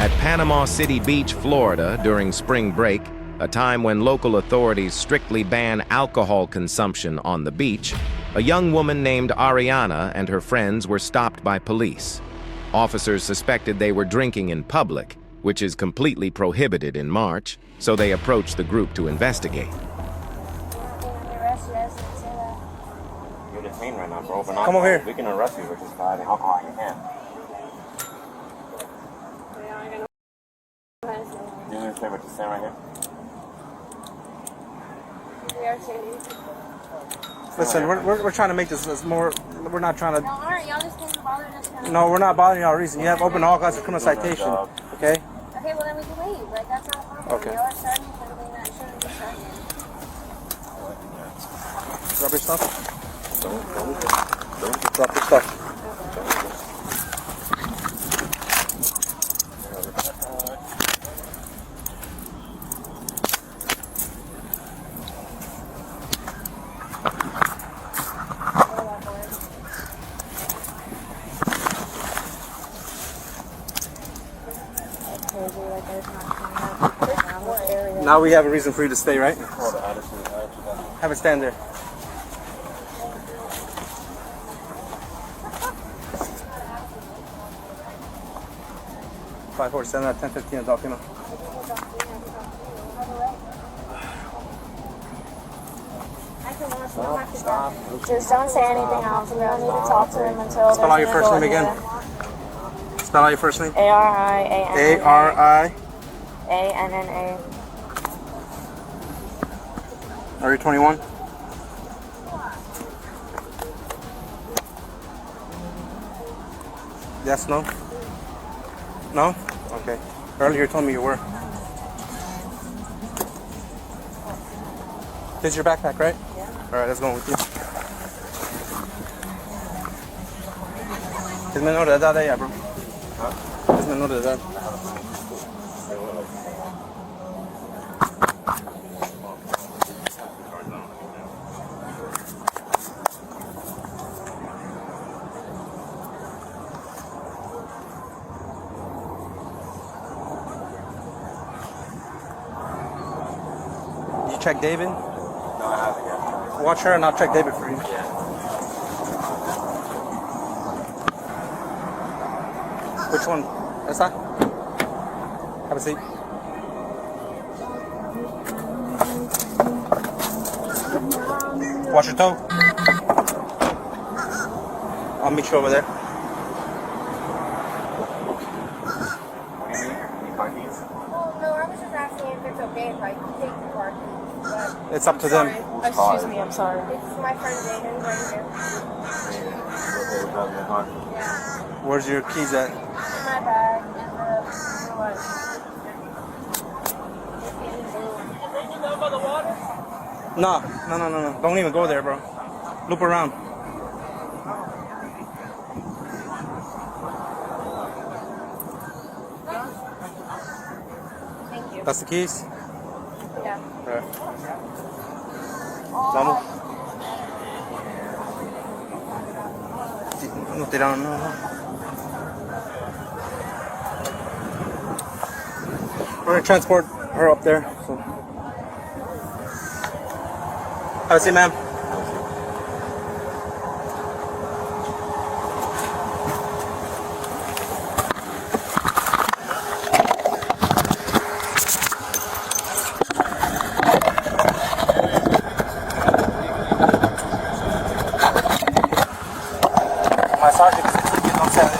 At Panama City Beach, Florida, during spring break, a time when local authorities strictly ban alcohol consumption on the beach, a young woman named Ariana and her friends were stopped by police. Officers suspected they were drinking in public, which is completely prohibited in March, so they approached the group to investigate. You're detained right now for open alcohol. Come over here. We can arrest you for just having alcohol in your hand. Do me a favor to stand right here. Listen, we're trying to make this as more. We're not trying to. No, alright, y'all just can't bother us. No, we're not bothering y'all. Reason you have open all kinds of criminal citation. Okay. Okay, well then we can leave. Like that's not a problem. Okay. Y'all are starting something that shouldn't be starting. Drop your stuff. Don't drop your stuff. Now we have a reason for you to stay, right? Have it stand there. Five, 4, 7, 10, 15, adult, you know. Just don't say anything else. We don't need to talk to him until. Spell out your first name again. Spell out your first name. A-R-I-A-N-N-A. A-N-N-A. Are you 21? Yes, no? No? Okay. Earlier you told me you were. This is your backpack, right? Yeah. Alright, let's go with you. ¿Es menor de edad ella, bro? ¿Es menor de edad? You check David? No, I haven't yet. Watch her and I'll check David for you. Yeah. Which one? Esta? Have a seat. Watch your toe. I'll meet you over there. What do you mean? Any car keys? Well, no, I was just asking if it's okay if I take the car keys. But It's up to them. excuse me, I'm sorry. It's my friend Jaden right here. Yeah. Where's your keys at? In my bag. What? No. Don't even go there, bro. Loop around. Thank you. That's the keys? Yeah. Alright. Vamos. No tiraron, no. We're gonna transport her up there. So. Have a seat, ma'am. Massage, que não serve.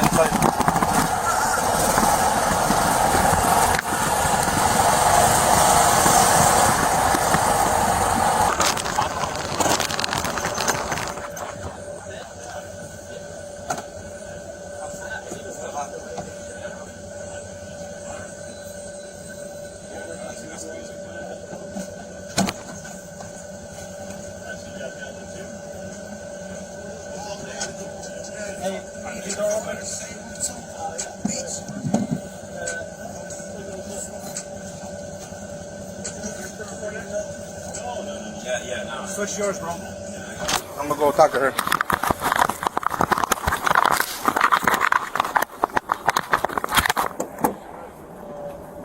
Yeah, no. Switch yours, bro. I'm gonna go talk to her.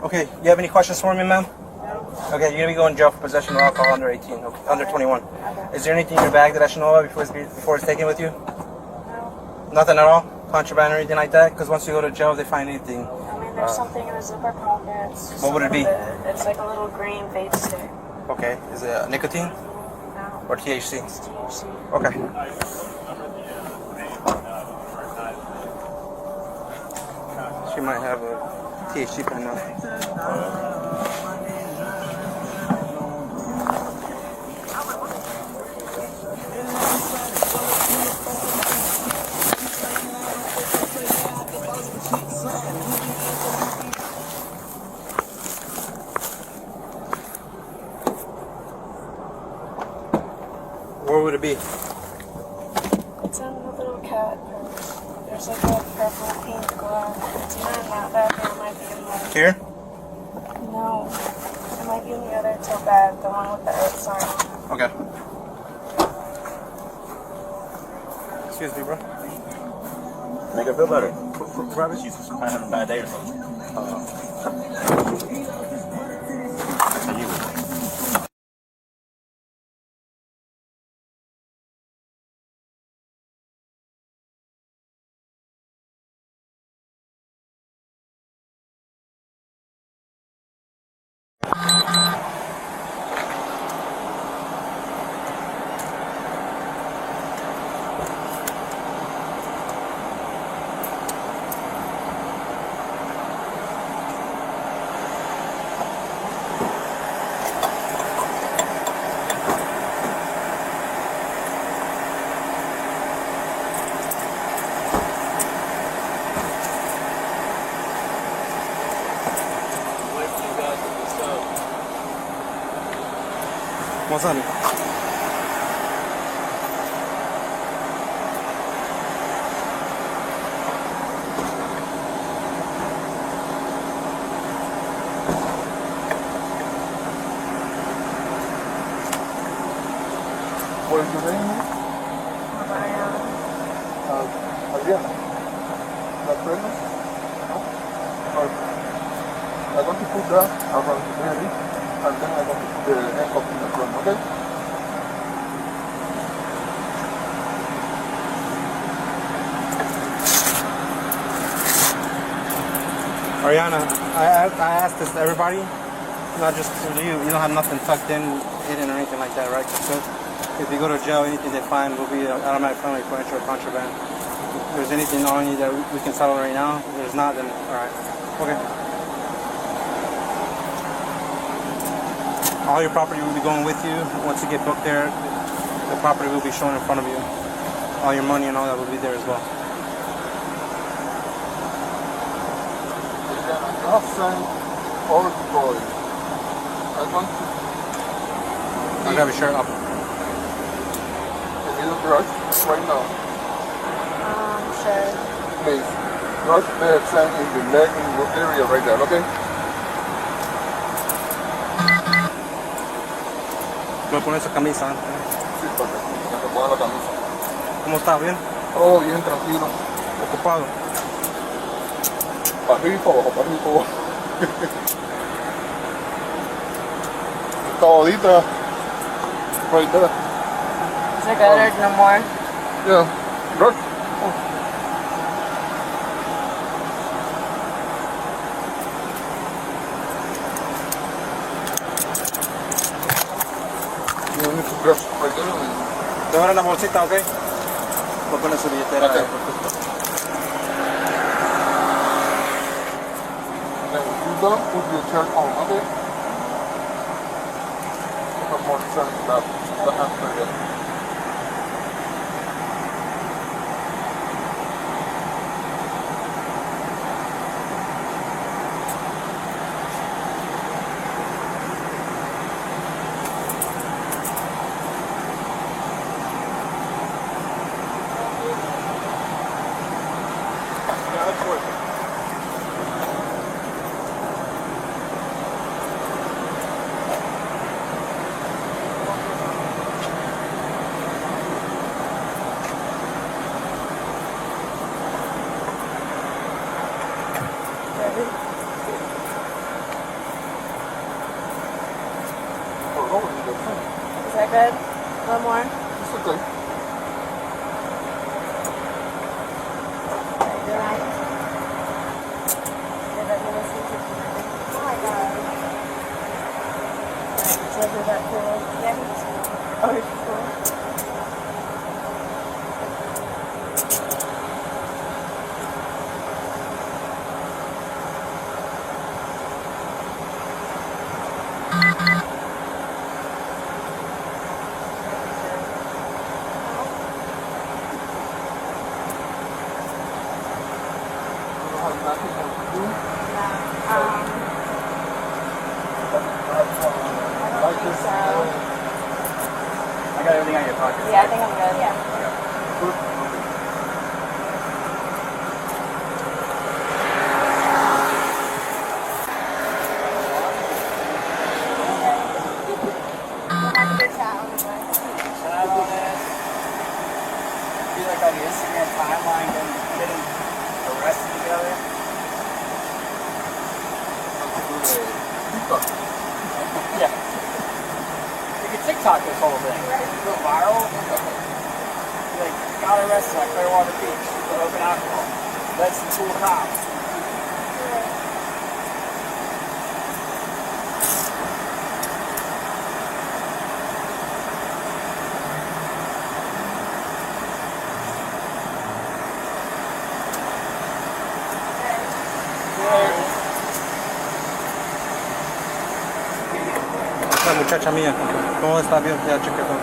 Okay, you have any questions for me, ma'am? Okay, you're gonna be going to jail for possession of alcohol under 18, under 21. Is there anything in your bag that I should know of before it's taken with you? No. Nothing at all? Contraband or anything like that? Because once you go to jail, they find anything. I mean, there's something in the zipper pocket. What would it be? It's like a little green vape stick. Okay, is it nicotine No. or THC? It's THC. Okay. She might have a THC pen now. Where would it be? It's in the little cat purse. There's like a purple pink glove. It's either in that bag or it might be in the... Here? No. It might be in the other toe bag, the one with the Earth sign. Okay. Excuse me, bro. Make her feel better. Robert? She's kind of having a bad day or something. Are you? What's on it? What is your name? Adriana. Not pregnant? No? Okay. I'm going to put that around the belly, and then I'm going to put the handcuff in the front, okay? Ariana, I asked this to everybody, not just to you. You don't have nothing tucked in, hidden, or anything like that, right? So if you go to jail, anything they find will be automatic felony for entry or contraband. If there's anything on you that we can settle right now, if there's not, then all right. Okay. All your property will be going with you. Once you get booked there, the property will be shown in front of you. All your money and all that will be there as well. I'll send all the boys. I want to... I'll grab your shirt up. Can you brush right now? Sure. Please. Brush the sand in the leg in your area right there, okay? Voy a poner esa camisa. Sí, porque me te pongo la camisa. ¿Cómo estás? ¿Bien? Oh, bien, tranquilo. ¿Ocupado? Para arriba, abajo, para arriba, abajo. Todita. Right there. Is it good or no more? Yeah. Brush. You need to brush right there. Te voy a dar una bolsita, ¿ok? Voy a poner su billetera. Okay. Then you don't put your shirt on, okay? Put more sun that the hamster here. Good? A little more? It's okay. Oh my god. So is that cool? Yeah, he's cool. Oh, he's cool. I got everything out of your pocket. Yeah, I think I'm good. Yeah. We'll have a good chat on the bus. Chat on it. Be like on the Instagram timeline getting arrested together. Yeah. You could TikTok this whole thing. Go viral. Like, got arrested at Clearwater Beach for open alcohol. That's some cool cops. La muchacha mía, ¿cómo está bien? Ya chequé todo.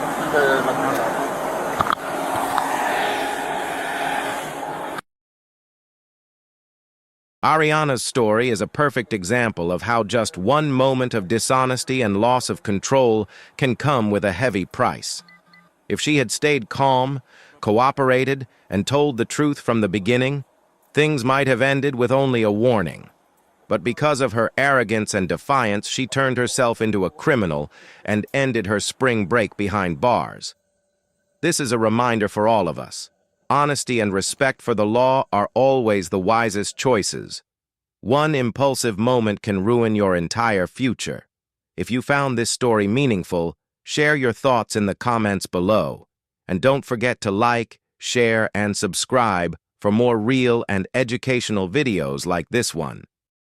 Ariana's story is a perfect example of how just one moment of dishonesty and loss of control can come with a heavy price. If she had stayed calm, cooperated, and told the truth from the beginning, things might have ended with only a warning. But because of her arrogance and defiance, she turned herself into a criminal and ended her spring break behind bars. This is a reminder for all of us. Honesty and respect for the law are always the wisest choices. One impulsive moment can ruin your entire future. If you found this story meaningful, share your thoughts in the comments below. And don't forget to like, share, and subscribe for more real and educational videos like this one.